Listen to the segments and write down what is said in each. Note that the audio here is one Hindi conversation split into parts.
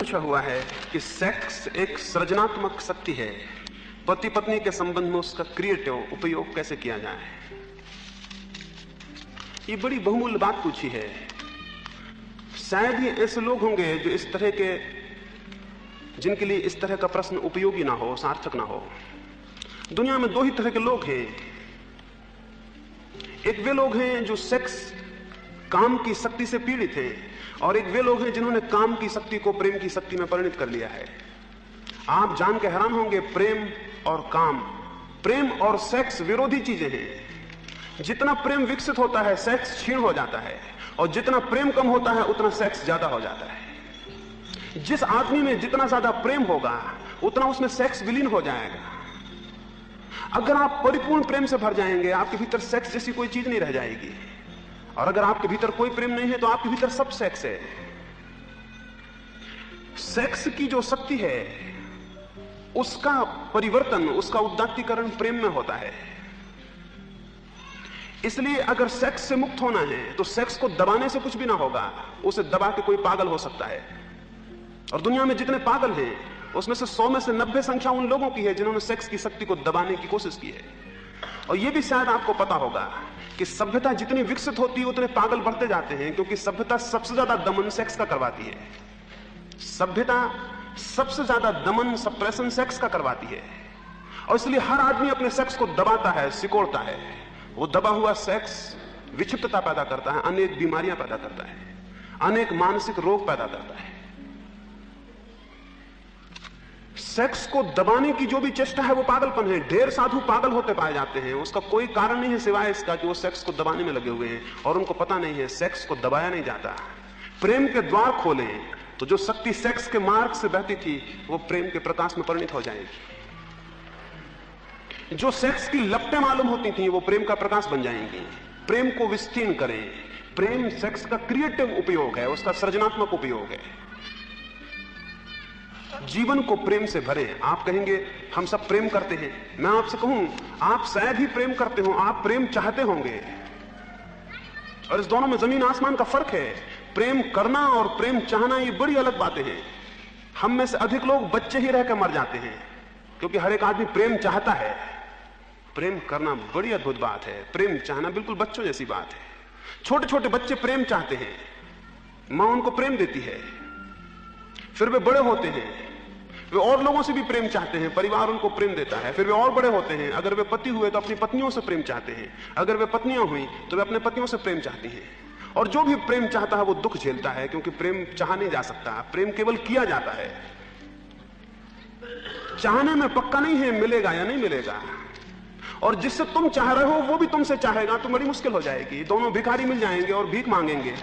पूछा हुआ है कि सेक्स एक सृजनात्मक शक्ति है, पति पत्नी के संबंध में उसका क्रिएटिव उपयोग कैसे किया जाए। ये बड़ी बहुमूल्य बात पूछी है। शायद ही ऐसे लोग होंगे जो इस तरह के, जिनके लिए इस तरह का प्रश्न उपयोगी ना हो, सार्थक ना हो। दुनिया में दो ही तरह के लोग हैं। एक वे लोग हैं जो सेक्स काम की शक्ति से पीड़ित हैं, और एक वे लोग हैं जिन्होंने काम की शक्ति को प्रेम की शक्ति में परिणत कर लिया है। आप जान के हैरान होंगे, प्रेम और काम, प्रेम और सेक्स विरोधी चीजें हैं। जितना प्रेम विकसित होता है सेक्स क्षीण हो जाता है, और जितना प्रेम कम होता है उतना सेक्स ज्यादा हो जाता है। जिस आदमी में जितना ज्यादा प्रेम होगा उतना उसमें सेक्स विलीन हो जाएगा। अगर आप परिपूर्ण प्रेम से भर जाएंगे, आपके भीतर सेक्स जैसी कोई चीज नहीं रह जाएगी। और अगर आपके भीतर कोई प्रेम नहीं है तो आपके भीतर सब सेक्स है। सेक्स की जो शक्ति है उसका परिवर्तन, उसका उदात्तीकरण प्रेम में होता है। इसलिए अगर सेक्स से मुक्त होना है तो सेक्स को दबाने से कुछ भी ना होगा। उसे दबा के कोई पागल हो सकता है, और दुनिया में जितने पागल हैं उसमें से 100 में से 90 संख्या उन लोगों की है जिन्होंने सेक्स की शक्ति को दबाने की कोशिश की है। और यह भी शायद आपको पता होगा कि सभ्यता जितनी विकसित होती है उतने पागल बढ़ते जाते हैं, क्योंकि सभ्यता सबसे ज्यादा दमन सेक्स का करवाती है। सभ्यता सबसे ज्यादा दमन, सप्रेशन सेक्स का करवाती है। और इसलिए हर आदमी अपने सेक्स को दबाता है, सिकोड़ता है। वो दबा हुआ सेक्स विक्षिप्तता पैदा करता है, अनेक बीमारियां पैदा करता है, अनेक मानसिक रोग पैदा करता है। सेक्स को दबाने की जो भी चेष्टा है वो पागलपन है। ढेर साधु पागल होते पाए जाते हैं, उसका कोई कारण नहीं है सिवाय इसका कि वो सेक्स को दबाने में लगे हुए हैं, और उनको पता नहीं है सेक्स को दबाया नहीं जाता। प्रेम के द्वार खोलें तो जो शक्ति सेक्स के मार्ग से बहती थी वो प्रेम के प्रकाश में परिणित हो जाएगी। जो सेक्स की लपटें मालूम होती थी वो प्रेम का प्रकाश बन जाएंगी। प्रेम को विस्तीर्ण करें। प्रेम सेक्स का क्रिएटिव उपयोग है, उसका सृजनात्मक उपयोग है। जीवन को प्रेम से भरें। आप कहेंगे हम सब प्रेम करते हैं। मैं आपसे कहूं, आप शायद ही प्रेम करते हो, आप प्रेम चाहते होंगे, और इस दोनों में जमीन आसमान का फर्क है। प्रेम करना और प्रेम चाहना ये बड़ी अलग बातें हैं। हम में से अधिक लोग बच्चे ही रहकर मर जाते हैं, क्योंकि हर एक आदमी प्रेम चाहता है। प्रेम करना बड़ी अद्भुत बात है, प्रेम चाहना बिल्कुल बच्चों जैसी बात है। छोटे छोटे बच्चे प्रेम चाहते हैं, मां उनको प्रेम देती है, फिर वे बड़े होते हैं, वे और लोगों से भी प्रेम चाहते हैं, परिवार उनको प्रेम देता है, फिर वे और बड़े होते हैं। अगर वे पति हुए तो अपनी पत्नियों से प्रेम चाहते हैं, अगर वे पत्नियां हुई तो वे अपने पतियों से प्रेम चाहती हैं। और जो भी प्रेम चाहता है वो दुख झेलता है, क्योंकि प्रेम चाहा नहीं जा सकता, प्रेम केवल किया जाता है। चाहने में पक्का नहीं है मिलेगा या नहीं मिलेगा, और जिससे तुम चाह रहे हो वो भी तुमसे चाहेगा तो बड़ी मुश्किल हो जाएगी। दोनों भिखारी मिल जाएंगे और भीख मांगेंगे।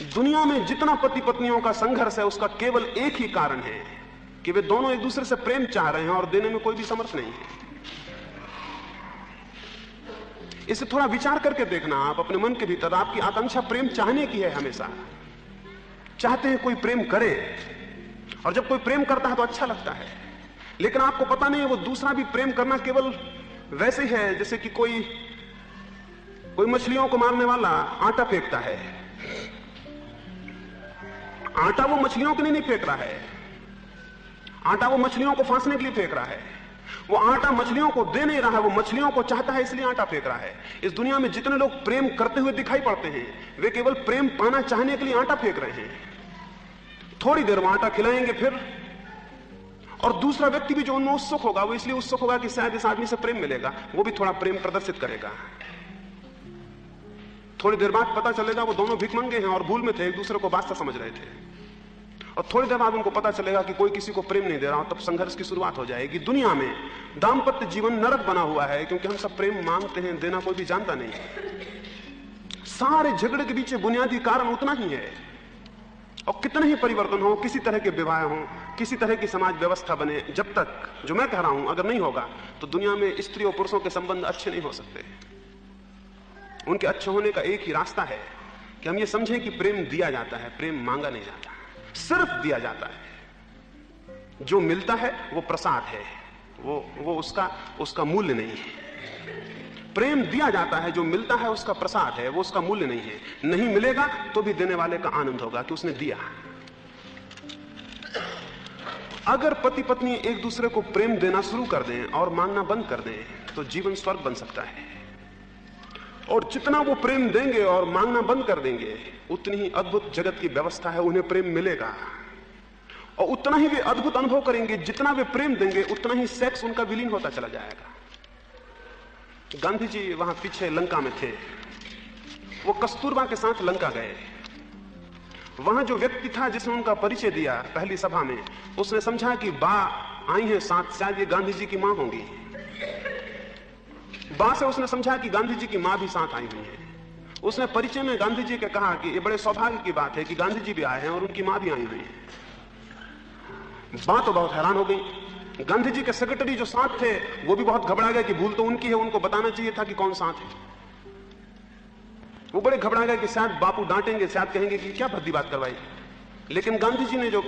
दुनिया में जितना पति पत्नियों का संघर्ष है उसका केवल एक ही कारण है कि वे दोनों एक दूसरे से प्रेम चाह रहे हैं और देने में कोई भी समर्थ नहीं है। इसे थोड़ा विचार करके देखना आप अपने मन के भीतर। आपकी आकांक्षा प्रेम चाहने की है, हमेशा चाहते हैं कोई प्रेम करे, और जब कोई प्रेम करता है तो अच्छा लगता है। लेकिन आपको पता नहीं है वो दूसरा भी प्रेम करना केवल वैसे है जैसे कि कोई मछलियों को मारने वाला आटा फेंकता है। आटा वो मछलियों के लिए नहीं फेंक रहा है, आटा वो मछलियों को फांसने के लिए फेंक रहा है। वो आटा मछलियों को दे नहीं रहा है, वो मछलियों को चाहता है इसलिए आटा फेंक रहा है। इस दुनिया में जितने लोग प्रेम करते हुए दिखाई पड़ते हैं वे केवल प्रेम पाना चाहने के लिए आटा फेंक रहे हैं। थोड़ी देर में आटा खिलाएंगे फिर, और दूसरा व्यक्ति भी जो उनमें उत्सुक होगा वो इसलिए उत्सुक होगा कि शायद इस आदमी से प्रेम मिलेगा, वो भी थोड़ा प्रेम प्रदर्शित करेगा। थोड़ी देर बाद पता चलेगा वो दोनों भिखमंगे हैं और भूल में थे, एक दूसरे को बादशाह समझ रहे थे। और थोड़ी देर बाद उनको पता चलेगा कि कोई किसी को प्रेम नहीं दे रहा, तब संघर्ष की शुरुआत हो जाएगी। दुनिया में दाम्पत्य जीवन नरक बना हुआ है, क्योंकि हम सब प्रेम मांगते हैं, देना कोई भी जानता नहीं। सारे झगड़े के पीछे बुनियादी कारण उतना ही है। और कितने ही परिवर्तन हो, किसी तरह के विवाह हो, किसी तरह की समाज व्यवस्था बने, जब तक, जो मैं कह रहा हूं, अगर नहीं होगा तो दुनिया में स्त्री और पुरुषों के संबंध अच्छे नहीं हो सकते। उनके अच्छे होने का एक ही रास्ता है कि हम ये समझें कि प्रेम दिया जाता है, प्रेम मांगा नहीं जाता, सिर्फ दिया जाता है। जो मिलता है वो प्रसाद है, वो उसका मूल्य नहीं है। प्रेम दिया जाता है, जो मिलता है उसका प्रसाद है, वो उसका मूल्य नहीं है। नहीं मिलेगा तो भी देने वाले का आनंद होगा कि उसने दिया। अगर पति पत्नी एक दूसरे को प्रेम देना शुरू कर दें और मांगना बंद कर दें तो जीवन स्वर्ग बन सकता है। और जितना वो प्रेम देंगे और मांगना बंद कर देंगे, उतनी ही अद्भुत जगत की व्यवस्था है, उन्हें प्रेम मिलेगा। और उतना ही वे अद्भुत अनुभव करेंगे। जितना वे प्रेम देंगे उतना ही सेक्स उनका विलीन होता चला जाएगा। गांधी जी वहां पीछे लंका में थे, वो कस्तूरबा के साथ लंका गए। वहां जो व्यक्ति था जिसने उनका परिचय दिया पहली सभा में, उसने समझा कि बा आई हैं साथ, शायद ये गांधी जी की मां होंगी। बा से उसने समझा कि गांधी जी की मां भी साथ आई हुई है। उसने परिचय में गांधी जी के कहा कि ये बड़े सौभाग्य की बात है कि गांधी जी भी आए हैं और उनकी मां भी आई हुई है। बा तो बहुत हैरान हो गई। गांधी जी के सेक्रेटरी जो साथ थे वो भी बहुत घबरा गए कि भूल तो उनकी है, उनको बताना चाहिए था कि कौन साथ है। वो बड़े घबरा गए कि शायद बापू डांटेंगे, शायद कहेंगे कि क्या भद्दी बात करवाई। लेकिन गांधी जी ने जो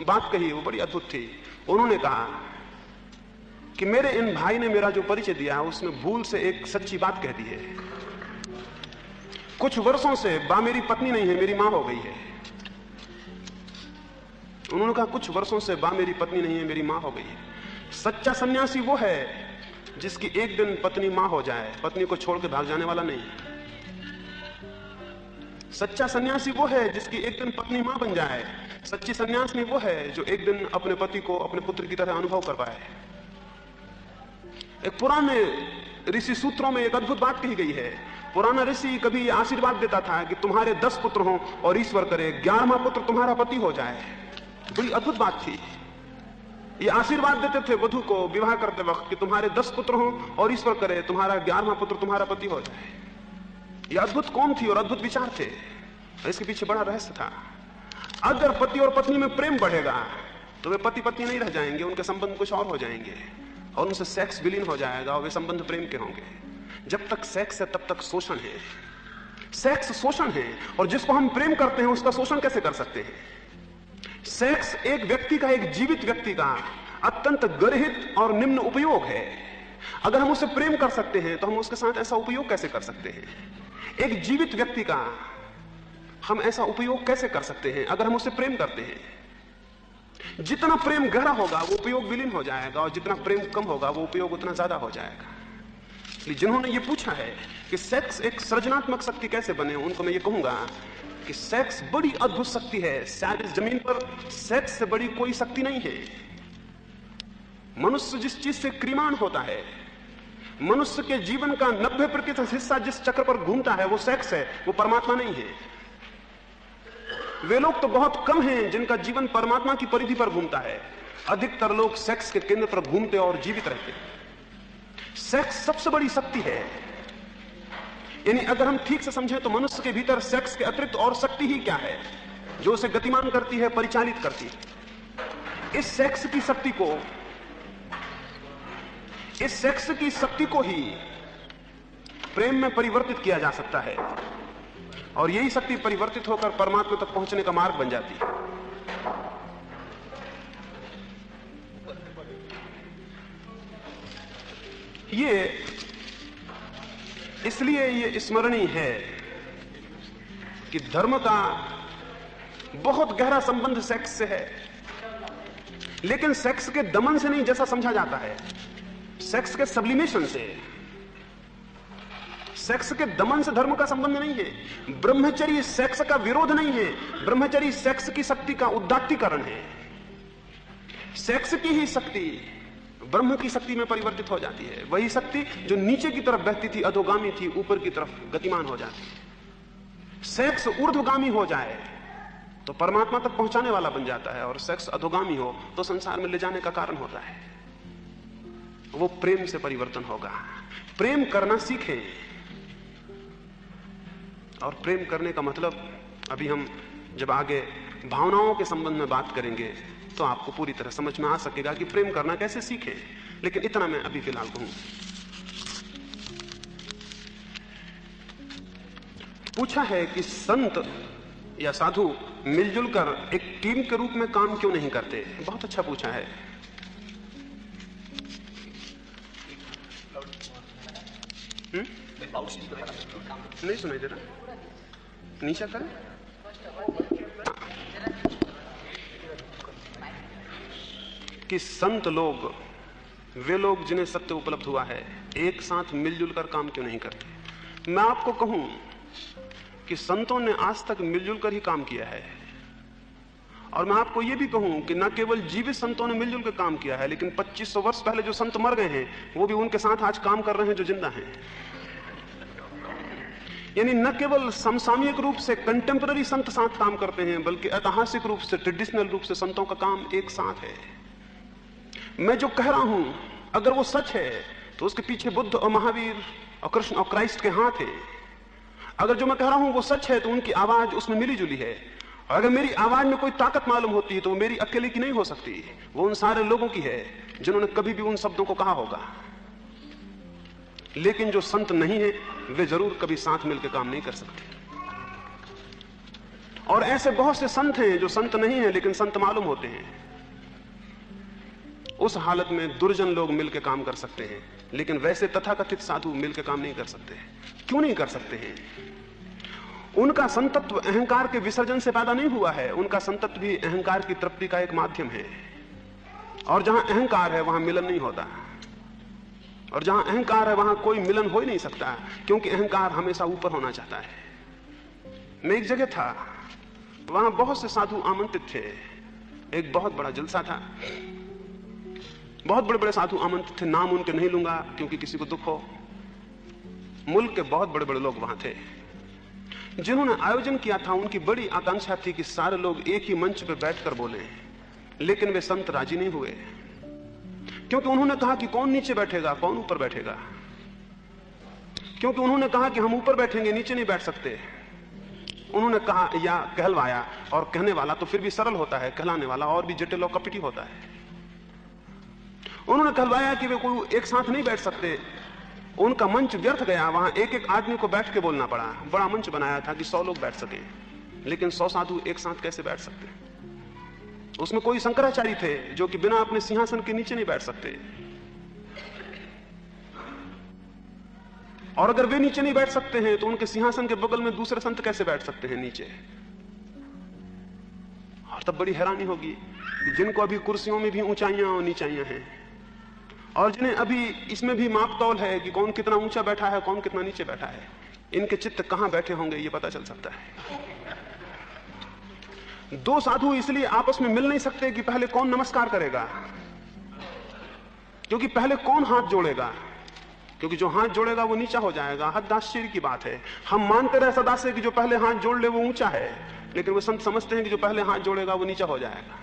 बात कही वो बड़ी अद्भुत थी। उन्होंने कहा कि मेरे इन भाई ने मेरा जो परिचय दिया है उसने भूल से एक सच्ची बात कह दी है। कुछ वर्षों से बा मेरी पत्नी नहीं है, मेरी मां हो गई है। उन्होंने कहा कुछ वर्षों से बा मेरी पत्नी नहीं है, मेरी मां हो गई है। सच्चा सन्यासी वो है जिसकी एक दिन पत्नी मां हो जाए, पत्नी को छोड़ के भाग जाने वाला नहीं। सच्चा सन्यासी वो है जिसकी एक दिन पत्नी मां बन जाए। सच्ची सन्यासिनी वो है जो एक दिन अपने पति को अपने पुत्र की तरह अनुभव कर पाए। एक पुराने ऋषि सूत्रों में एक अद्भुत बात कही गई है। पुराना ऋषि कभी आशीर्वाद देता था कि तुम्हारे 10 पुत्र हों और ईश्वर करे 11वां पुत्र तुम्हारा पति हो जाए। बड़ी अद्भुत बात थी। ये आशीर्वाद देते थे वधू को विवाह करते वक्त कि तुम्हारे 10 पुत्र हों और ईश्वर करे तुम्हारा 11वां पुत्र तुम्हारा पति हो जाए। ये अद्भुत कौन थी और अद्भुत विचार थे। इसके पीछे बड़ा रहस्य था। अगर पति और पत्नी में प्रेम बढ़ेगा तो वे पति पत्नी नहीं रह जाएंगे, उनके संबंध कुछ और हो जाएंगे और उनसे सेक्स विलीन हो जाएगा और वे संबंध प्रेम के होंगे। जब तक सेक्स है तब तक शोषण है। सेक्स शोषण है और जिसको हम प्रेम करते हैं उसका शोषण कैसे कर सकते हैं। सेक्स एक व्यक्ति का, एक जीवित व्यक्ति का अत्यंत गर्हित और निम्न उपयोग है। अगर हम उसे प्रेम कर सकते हैं तो हम उसके साथ ऐसा उपयोग कैसे कर सकते हैं। एक जीवित व्यक्ति का हम ऐसा उपयोग कैसे कर सकते हैं अगर हम उसे प्रेम करते हैं। जितना प्रेम गहरा होगा वो उपयोग विलीन हो जाएगा और जितना प्रेम कम होगा वो उपयोग उतना ज्यादा हो जाएगा। इसलिए जिन्होंने ये पूछा है कि सेक्स एक सृजनात्मक शक्ति कैसे बने, उनको मैं ये कहूंगा कि सेक्स बड़ी अद्भुत शक्ति है। शायद इस जमीन पर सेक्स से बड़ी कोई शक्ति नहीं है। मनुष्य जिस चीज से क्रिमाण होता है, मनुष्य के जीवन का 90% हिस्सा जिस चक्र पर घूमता है वो सेक्स है, वो परमात्मा नहीं है। वे लोग तो बहुत कम हैं जिनका जीवन परमात्मा की परिधि पर घूमता है। अधिकतर लोग सेक्स के केंद्र पर घूमते और जीवित रहते हैं। सेक्स सबसे बड़ी शक्ति है। यानी अगर हम ठीक से समझें तो मनुष्य के भीतर सेक्स के अतिरिक्त और शक्ति ही क्या है जो उसे गतिमान करती है, परिचालित करती है। इस सेक्स की शक्ति को, इस सेक्स की शक्ति को ही प्रेम में परिवर्तित किया जा सकता है और यही शक्ति परिवर्तित होकर परमात्मा तक पहुंचने का मार्ग बन जाती है। ये इसलिए ये स्मरणीय है कि धर्म का बहुत गहरा संबंध सेक्स से है, लेकिन सेक्स के दमन से नहीं जैसा समझा जाता है, सेक्स के सब्लिमेशन से। सेक्स के दमन से धर्म का संबंध नहीं है। ब्रह्मचर्य सेक्स का विरोध नहीं है, ब्रह्मचर्य सेक्स की शक्ति का उदात्तीकरण है। सेक्स की ही शक्ति ब्रह्म की शक्ति में परिवर्तित हो जाती है। वही शक्ति जो नीचे की तरफ बहती थी, अधोगामी थी, ऊपर की तरफ गतिमान हो जाती है। सेक्स ऊर्ध्वगामी हो जाए तो परमात्मा तक पहुंचाने वाला बन जाता है और सेक्स अधोगामी हो तो संसार में ले जाने का कारण होता है। वो प्रेम से परिवर्तन होगा। प्रेम करना सीखें। और प्रेम करने का मतलब अभी हम जब आगे भावनाओं के संबंध में बात करेंगे तो आपको पूरी तरह समझ में आ सकेगा कि प्रेम करना कैसे सीखें। लेकिन इतना मैं अभी फिलहाल कहूं। पूछा है कि संत या साधु मिलजुल कर एक टीम के रूप में काम क्यों नहीं करते। बहुत अच्छा पूछा है। नहीं सुनाई दे रहा, नीचे करें। कि संत लोग, वे लोग जिन्हें सत्य उपलब्ध हुआ है, एक साथ मिलजुल कर काम क्यों नहीं करते। मैं आपको कहूं कि संतों ने आज तक मिलजुल कर ही काम किया है, और मैं आपको यह भी कहूं कि न केवल जीवित संतों ने मिलजुल कर काम किया है, लेकिन 2500 वर्ष पहले जो संत मर गए हैं वो भी उनके साथ आज काम कर रहे हैं जो जिंदा हैं। यानी न केवल समसामयिक रूप से कंटेम्पररी संत साथ काम करते हैं, बल्कि ऐतिहासिक रूप से, ट्रेडिशनल रूप से संतों का काम एक साथ है। मैं जो कह रहा हूं अगर वो सच है तो उसके पीछे बुद्ध और महावीर और कृष्ण और क्राइस्ट के हाथ है। अगर जो मैं कह रहा हूं वो सच है तो उनकी आवाज उसमें मिली जुली है। और अगर मेरी आवाज में कोई ताकत मालूम होती है तो वो मेरी अकेले की नहीं हो सकती, वो उन सारे लोगों की है जिन्होंने कभी भी उन शब्दों को कहा होगा। लेकिन जो संत नहीं है वे जरूर कभी साथ मिलकर काम नहीं कर सकते। और ऐसे बहुत से संत हैं जो संत नहीं है लेकिन संत मालूम होते हैं। उस हालत में दुर्जन लोग मिलकर काम कर सकते हैं, लेकिन वैसे तथाकथित साधु मिलकर काम नहीं कर सकते। क्यों नहीं कर सकते हैं? उनका संतत्व अहंकार के विसर्जन से पैदा नहीं हुआ है, उनका संतत्व भी अहंकार की तृप्ति का एक माध्यम है। और जहां अहंकार है वहां मिलन नहीं होता, और जहां अहंकार है वहां कोई मिलन हो ही नहीं सकता, क्योंकि अहंकार हमेशा ऊपर होना चाहता है। मैं एक जगह था, वहां बहुत से साधु आमंत्रित थे। एक बहुत बड़ा जलसा था, बहुत बड़े बड़े साधु आमंत्रित थे। नाम उनके नहीं लूंगा क्योंकि किसी को दुख हो। मुल्क के बहुत बड़े बड़े लोग वहां थे। जिन्होंने आयोजन किया था उनकी बड़ी आकांक्षा थी कि सारे लोग एक ही मंच पर बैठकर बोले, लेकिन वे संत राजी नहीं हुए, क्योंकि उन्होंने कहा कि कौन नीचे बैठेगा, कौन ऊपर बैठेगा। क्योंकि उन्होंने कहा कि हम ऊपर बैठेंगे, नीचे नहीं बैठ सकते। उन्होंने कहा या कहलवाया, और कहने वाला तो फिर भी सरल होता है, कहलाने वाला और भी जटिल और कपटी होता है। उन्होंने कहलवाया कि वे कोई एक साथ नहीं बैठ सकते। उनका मंच व्यर्थ गया, वहां एक एक आदमी को बैठ के बोलना पड़ा। बड़ा मंच बनाया था कि 100 लोग बैठ सके, लेकिन 100 साधु एक साथ कैसे बैठ सकते? उसमें कोई शंकराचार्य थे जो कि बिना अपने सिंहासन के नीचे नहीं बैठ सकते, और अगर वे नीचे नहीं बैठ सकते हैं तो उनके सिंहासन के बगल में दूसरे संत कैसे बैठ सकते हैं नीचे? और तब बड़ी हैरानी होगी कि जिनको अभी कुर्सियों में भी ऊंचाइयां और नीचाइयां हैं, और जिन्हें अभी इसमें भी मापतौल है कि कौन कितना ऊंचा बैठा है, कौन कितना नीचे बैठा है, इनके चित्त कहां बैठे होंगे ये पता चल सकता है। दो साधु इसलिए आपस में मिल नहीं सकते कि पहले कौन नमस्कार करेगा, क्योंकि पहले कौन हाथ जोड़ेगा, क्योंकि जो हाथ जोड़ेगा वो नीचा हो जाएगा। हद आश्चर्य की बात है, हम मानते रहे सदा से कि जो पहले हाथ जोड़ ले वो ऊंचा है, लेकिन वो संत समझते हैं कि जो पहले हाथ जोड़ेगा वो नीचा हो जाएगा।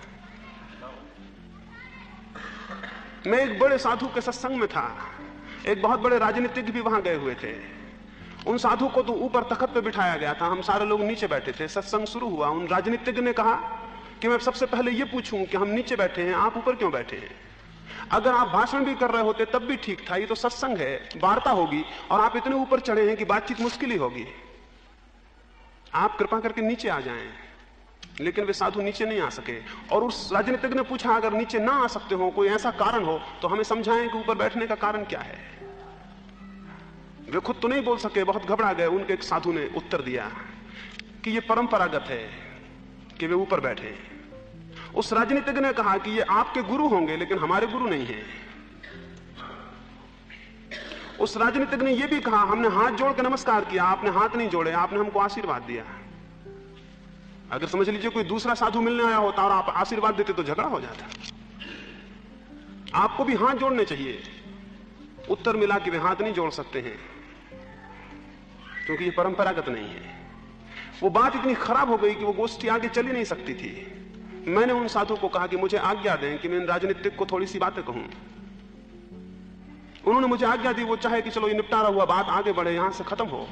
मैं एक बड़े साधु के सत्संग में था, एक बहुत बड़े राजनीतिज्ञ भी वहां गए हुए थे। उन साधु को तो ऊपर तख्त पे बिठाया गया था, हम सारे लोग नीचे बैठे थे। सत्संग शुरू हुआ, उन राजनीतिज्ञ ने कहा कि मैं सबसे पहले ये पूछूं कि हम नीचे बैठे हैं, आप ऊपर क्यों बैठे हैं? अगर आप भाषण भी कर रहे होते तब भी ठीक था, ये तो सत्संग है, वार्ता होगी, और आप इतने ऊपर चढ़े हैं कि बातचीत मुश्किल ही होगी। आप कृपा करके नीचे आ जाएं। लेकिन वे साधु नीचे नहीं आ सके, और उस राजनीतिज्ञ ने पूछा अगर नीचे ना आ सकते हो, कोई ऐसा कारण हो तो हमें समझाएं कि ऊपर बैठने का कारण क्या है। वे खुद तो नहीं बोल सके, बहुत घबरा गए। उनके एक साधु ने उत्तर दिया कि ये परंपरागत है कि वे ऊपर बैठे। उस राजनीतिज्ञ ने कहा कि ये आपके गुरु होंगे लेकिन हमारे गुरु नहीं हैं। उस राजनीतिज्ञ ने यह भी कहा हमने हाथ जोड़ के नमस्कार किया, आपने हाथ नहीं जोड़े, आपने हमको आशीर्वाद दिया। अगर समझ लीजिए कोई दूसरा साधु मिलने आया होता और आप आशीर्वाद देते तो झगड़ा हो जाता। आपको भी हाथ जोड़ने चाहिए। उत्तर मिला कि वे हाथ नहीं जोड़ सकते हैं क्योंकि ये परंपरागत नहीं है। वो बात इतनी खराब हो गई कि वो गोष्ठी आगे चली नहीं सकती थी। मैंने उन साधु को कहा कि मुझे आज्ञा दें कि मैं इन राजनीतिक को थोड़ी सी बातें कहूं। उन्होंने मुझे आज्ञा दी, वो चाहे कि चलो ये निपटारा हुआ, बात आगे बढ़े, यहां से खत्म हो।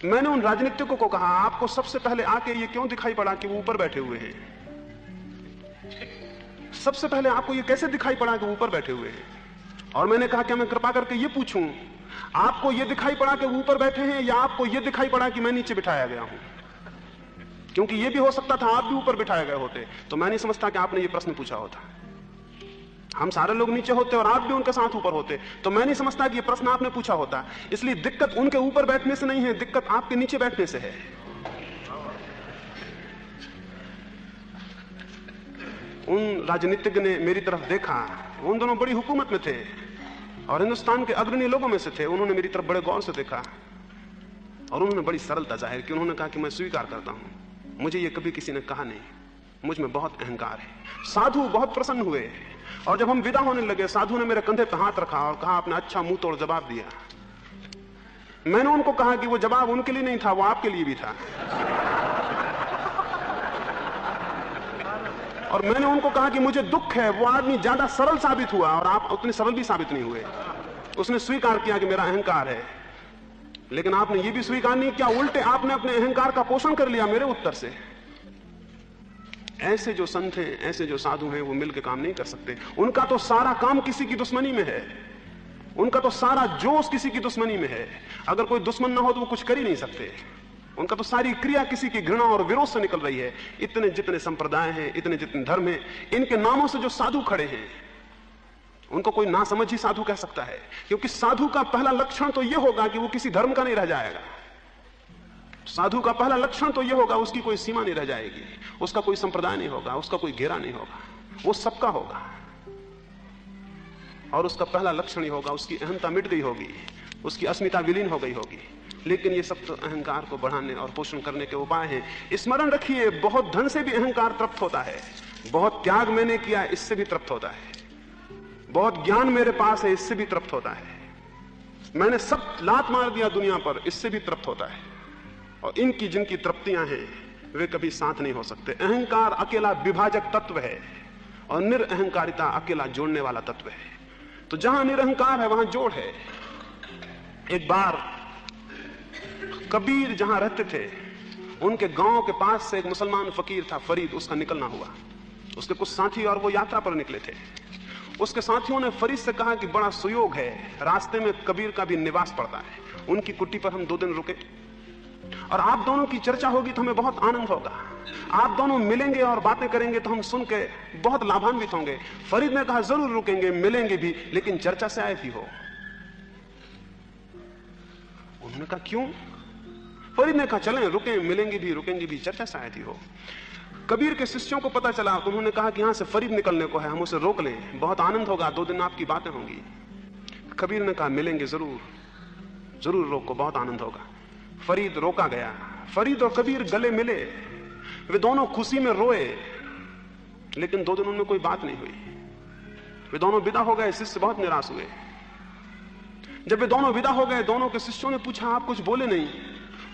मैंने उन राजनीतिकों को कहा आपको सबसे पहले आके ये क्यों दिखाई पड़ा कि वो ऊपर बैठे हुए हैं? सबसे पहले आपको ये कैसे दिखाई पड़ा कि वो ऊपर बैठे हुए हैं? और मैंने कहा कि मैं कृपा करके ये पूछूं, आपको ये दिखाई पड़ा कि वो ऊपर बैठे हैं या आपको ये दिखाई पड़ा कि मैं नीचे बिठाया गया हूं? क्योंकि ये भी हो सकता था आप भी ऊपर बिठाए गए होते, तो मैं नहीं समझता कि आपने ये प्रश्न पूछा होता। हम सारे लोग नीचे होते और आप भी उनके साथ ऊपर होते, तो मैं नहीं समझता कि ये प्रश्न आपने पूछा होता। इसलिए दिक्कत उनके ऊपर बैठने से नहीं है, दिक्कत आपके नीचे बैठने से है। उन राजनीतिज्ञ ने मेरी तरफ देखा। उन दोनों बड़ी हुकूमत में थे और हिंदुस्तान के अग्रणी लोगों में से थे। उन्होंने मेरी तरफ बड़े गौर से देखा और उन्होंने बड़ी सरलता जाहिर की। उन्होंने कहा कि मैं स्वीकार करता हूं, मुझे ये कभी किसी ने कहा नहीं, मुझ में बहुत अहंकार है। साधु बहुत प्रसन्न हुए और जब हम विदा होने लगे, साधु ने मेरे कंधे पर हाथ रखा और कहा, आपने अच्छा मुंह तोड़ जवाब दिया। मैंने उनको कहा कि वो जवाब उनके लिए नहीं था, वो आपके लिए भी था। और मैंने उनको कहा कि मुझे दुख है, वो आदमी ज्यादा सरल साबित हुआ और आप उतने सरल भी साबित नहीं हुए। उसने स्वीकार किया कि मेरा अहंकार है, लेकिन आपने ये भी स्वीकार नहीं किया, उल्टे आपने अपने अहंकार का पोषण कर लिया मेरे उत्तर से। ऐसे जो संत हैं, ऐसे जो साधु हैं, वो मिलकर काम नहीं कर सकते। उनका तो सारा काम किसी की दुश्मनी में है, उनका तो सारा जोश किसी की दुश्मनी में है। अगर कोई दुश्मन ना हो तो वो कुछ कर ही नहीं सकते। उनका तो सारी क्रिया किसी की घृणा और विरोध से निकल रही है। इतने जितने संप्रदाय हैं, इतने जितने धर्म हैं, इनके नामों से जो साधु खड़े हैं, उनको कोई नासमझ ही साधु कह सकता है। क्योंकि साधु का पहला लक्षण तो यह होगा कि वो किसी धर्म का नहीं रह जाएगा। साधु का पहला लक्षण तो यह होगा, उसकी कोई सीमा नहीं रह जाएगी, उसका कोई संप्रदाय नहीं होगा, उसका कोई घेरा नहीं होगा, वो सबका होगा। और उसका पहला लक्षण ही होगा, उसकी अहंता मिट गई होगी, उसकी अस्मिता विलीन हो गई होगी। लेकिन ये सब तो अहंकार को बढ़ाने और पोषण करने के उपाय हैं। स्मरण रखिए, बहुत धन से भी अहंकार तृप्त होता है, बहुत त्याग मैंने किया इससे भी तृप्त होता है, बहुत ज्ञान मेरे पास है इससे भी तृप्त होता है, मैंने सब लात मार दिया दुनिया पर इससे भी तृप्त होता है। और इनकी जिनकी तृप्तियां हैं वे कभी साथ नहीं हो सकते। अहंकार अकेला विभाजक तत्व है और निरअहंकारिता अकेला जोड़ने वाला तत्व है। तो जहां निरअहकार है वहां जोड़ है। एक बार कबीर जहां रहते थे, उनके गांव के पास से एक मुसलमान फकीर था, फरीद, उसका निकलना हुआ। उसके कुछ साथी और वो यात्रा पर निकले थे। उसके साथियों ने फरीद से कहा कि बड़ा सुयोग है, रास्ते में कबीर का भी निवास पड़ता है, उनकी कुटी पर हम 2 दिन रुके और आप दोनों की चर्चा होगी तो हमें बहुत आनंद होगा। आप दोनों मिलेंगे और बातें करेंगे तो हम सुन के बहुत लाभान्वित होंगे। फरीद ने कहा, जरूर रुकेंगे, मिलेंगे भी, लेकिन चर्चा से आए भी हो। उन्होंने कहा, क्यों? फरीद ने कहा, चलें, रुकें, मिलेंगे भी, रुकेंगे भी, चर्चा से आए भी हो। कबीर के शिष्यों को पता चला तो उन्होंने कहा कि यहां से फरीद निकलने को है, हम उसे रोक लें, बहुत आनंद होगा, 2 दिन आपकी बातें होंगी। कबीर ने कहा, मिलेंगे, जरूर जरूर रोको, बहुत आनंद होगा। फरीद रोका गया। फरीद और कबीर गले मिले, वे दोनों खुशी में रोए, लेकिन 2 दिन उनमें कोई बात नहीं हुई। वे दोनों विदा हो गए, शिष्य बहुत निराश हुए। जब वे दोनों विदा हो गए, दोनों के शिष्यों ने पूछा, आप कुछ बोले नहीं?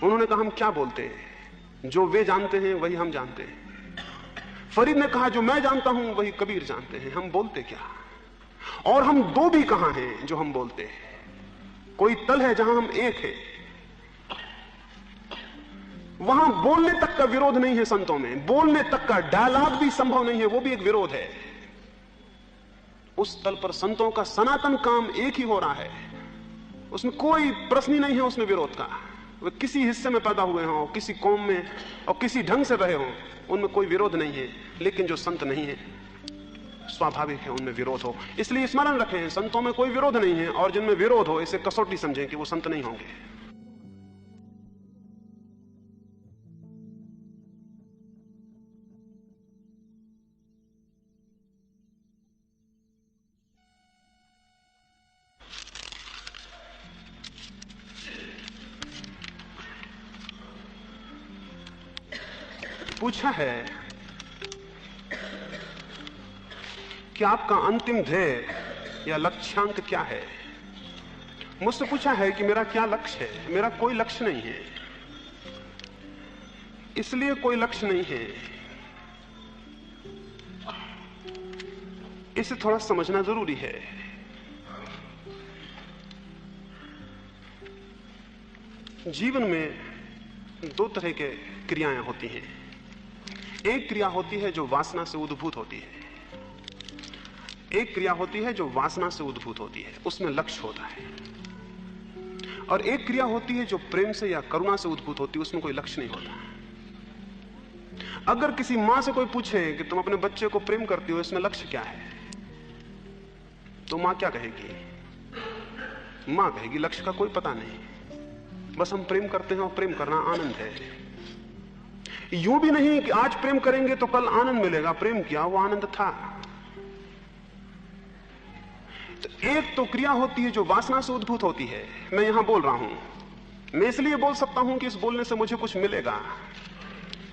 उन्होंने कहा, हम क्या बोलते हैं, जो वे जानते हैं वही हम जानते हैं। फरीद ने कहा, जो मैं जानता हूं वही कबीर जानते हैं, हम बोलते क्या? और हम 2 भी कहां हैं जो हम बोलते हैं? कोई तल है जहां हम एक हैं। वहां बोलने तक का विरोध नहीं है संतों में, बोलने तक का डायलॉग भी संभव नहीं है, वो भी एक विरोध है। उस तल पर संतों का सनातन काम एक ही हो रहा है, उसमें कोई प्रश्न ही नहीं है उसमें विरोध का। वे किसी हिस्से में पैदा हुए हों, किसी कौम में और किसी ढंग से रहे हों, उनमें कोई विरोध नहीं है। लेकिन जो संत नहीं है, स्वाभाविक है उनमें विरोध हो। इसलिए स्मरण रखें, संतों में कोई विरोध नहीं है, और जिनमें विरोध हो इसे कसौटी समझें कि वो संत नहीं होंगे। पूछा है कि आपका अंतिम ध्येय या लक्ष्यांक क्या है? मुझसे पूछा है कि मेरा क्या लक्ष्य है। मेरा कोई लक्ष्य नहीं है, इसलिए कोई लक्ष्य नहीं है, इसे थोड़ा समझना जरूरी है। जीवन में 2 तरह के क्रियाएं होती हैं। एक क्रिया होती है जो वासना से उद्भूत होती है, एक क्रिया होती है जो वासना से उद्भूत होती है, उसमें लक्ष्य होता है। और एक क्रिया होती है जो प्रेम से या करुणा से उद्भूत होती है, उसमें कोई लक्ष्य नहीं होता। अगर किसी मां से कोई पूछे कि तुम अपने बच्चे को प्रेम करती हो, इसमें लक्ष्य क्या है, तो मां क्या कहेगी? मां कहेगी, लक्ष्य का कोई पता नहीं, बस हम प्रेम करते हैं और प्रेम करना आनंद है। यूं भी नहीं कि आज प्रेम करेंगे तो कल आनंद मिलेगा। प्रेम किया वो आनंद था। तो एक तो क्रिया होती है जो वासना से उद्भूत होती है। मैं यहां बोल रहा हूं, मैं इसलिए बोल सकता हूं कि इस बोलने से मुझे कुछ मिलेगा।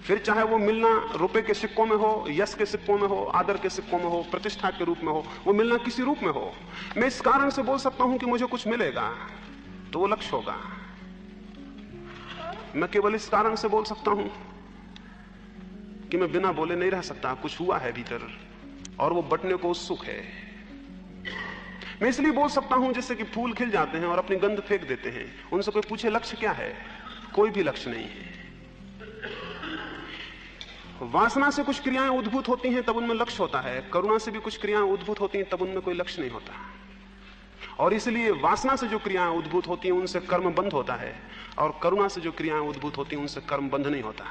फिर चाहे वो मिलना रुपए के सिक्कों में हो, यश के सिक्कों में हो, आदर के सिक्कों में हो, प्रतिष्ठा के रूप में हो, वो मिलना किसी रूप में हो, मैं इस कारण से बोल सकता हूं कि मुझे कुछ मिलेगा तो वो लक्ष्य होगा। मैं केवल इस कारण से बोल सकता हूं कि मैं बिना बोले नहीं रह सकता, कुछ हुआ है भीतर और वो बटने को उत्सुक है। मैं इसलिए बोल सकता हूं जैसे कि फूल खिल जाते हैं और अपनी गंध फेंक देते हैं, उनसे कोई पूछे लक्ष्य क्या है, कोई भी लक्ष्य नहीं है। वासना से कुछ क्रियाएं उद्भूत होती हैं तब उनमें लक्ष्य होता है, करुणा से भी कुछ क्रियाएं उद्भूत होती हैं तब उनमें कोई लक्ष्य नहीं होता। और इसलिए वासना से जो क्रियाएं उद्भूत होती हैं उनसे कर्म बंध होता है, और करुणा से जो क्रियाएं उद्भूत होती हैं उनसे कर्म बंध नहीं होता।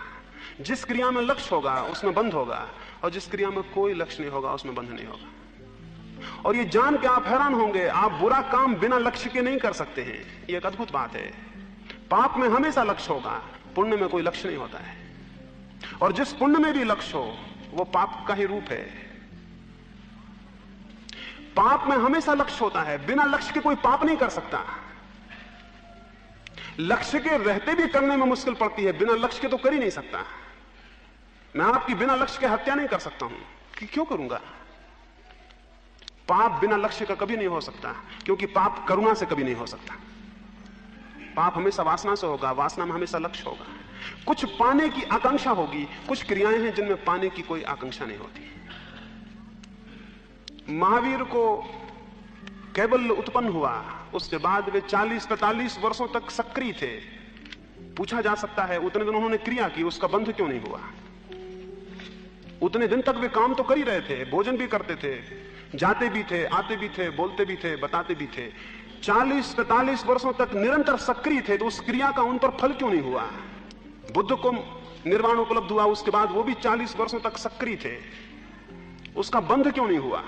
जिस क्रिया में लक्ष्य होगा उसमें बंध होगा, और जिस क्रिया में कोई लक्ष्य नहीं होगा उसमें बंध नहीं होगा। और ये जान के आप हैरान होंगे, आप बुरा काम बिना लक्ष्य के नहीं कर सकते हैं। ये एक अद्भुत बात है। पाप में हमेशा लक्ष्य होगा, पुण्य में कोई लक्ष्य नहीं होता है। और जिस पुण्य में भी लक्ष्य हो वो पाप का ही रूप है। पाप में हमेशा लक्ष्य होता है, बिना लक्ष्य के कोई पाप नहीं कर सकता। लक्ष्य के रहते भी करने में मुश्किल पड़ती है, बिना लक्ष्य के तो कर ही नहीं सकता। मैं आपकी बिना लक्ष्य के हत्या नहीं कर सकता हूं कि क्यों करूंगा। पाप बिना लक्ष्य का कभी नहीं हो सकता, क्योंकि पाप करुणा से कभी नहीं हो सकता। पाप हमेशा वासना से होगा, वासना में हमेशा लक्ष्य होगा। कुछ पाने की आकांक्षा होगी, कुछ क्रियाएं हैं जिनमें पाने की कोई आकांक्षा नहीं होती। महावीर को केवल उत्पन्न हुआ, उसके बाद वे 40-45 वर्षों तक सक्रिय थे। पूछा जा सकता है उतने दिन उन्होंने क्रिया की, उसका बंध क्यों नहीं हुआ। उतने दिन तक वे काम तो कर ही रहे थे, भोजन भी करते थे, जाते भी थे, आते भी थे, बोलते भी थे, बताते भी थे। 40-45 वर्षों तक निरंतर सक्रिय थे, तो उस क्रिया का उन पर फल क्यों नहीं हुआ। बुद्ध को निर्वाण उपलब्ध हुआ, उसके बाद वो भी 40 वर्षों तक सक्रिय थे, उसका बंध क्यों नहीं हुआ।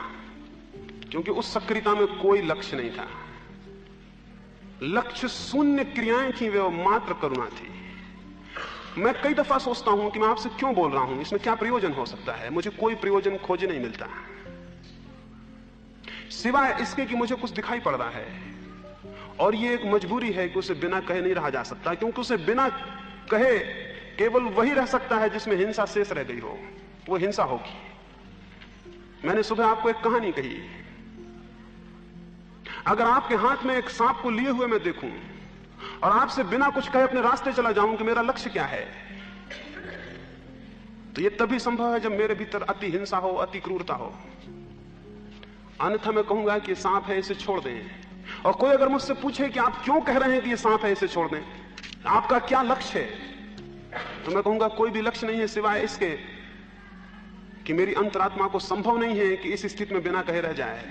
क्योंकि उस सक्रियता में कोई लक्ष्य नहीं था। लक्ष्य शून्य क्रियाएं थी, वे मात्र करुणा थी। मैं कई दफा सोचता हूं कि मैं आपसे क्यों बोल रहा हूं, इसमें क्या प्रयोजन हो सकता है। मुझे कोई प्रयोजन खोजे नहीं मिलता, सिवाय इसके कि मुझे कुछ दिखाई पड़ रहा है, और ये एक मजबूरी है कि उसे बिना कहे नहीं रहा जा सकता। क्योंकि उसे बिना कहे केवल वही रह सकता है जिसमें हिंसा शेष रह गई हो, वो हिंसा होगी। मैंने सुबह आपको एक कहानी कही, अगर आपके हाथ में एक सांप को लिए हुए मैं देखूं और आपसे बिना कुछ कहे अपने रास्ते चला जाऊं कि मेरा लक्ष्य क्या है, तो यह तभी संभव है जब मेरे भीतर अति हिंसा हो, अति क्रूरता हो। अन्यथा मैं कहूंगा कि सांप है, इसे छोड़ दें। और कोई अगर मुझसे पूछे कि आप क्यों कह रहे हैं कि ये सांप है, इसे छोड़ दें, आपका क्या लक्ष्य है, तो मैं कहूंगा कोई भी लक्ष्य नहीं है सिवाय इसके कि मेरी अंतरात्मा को संभव नहीं है कि इस स्थिति में बिना कहे रह जाए।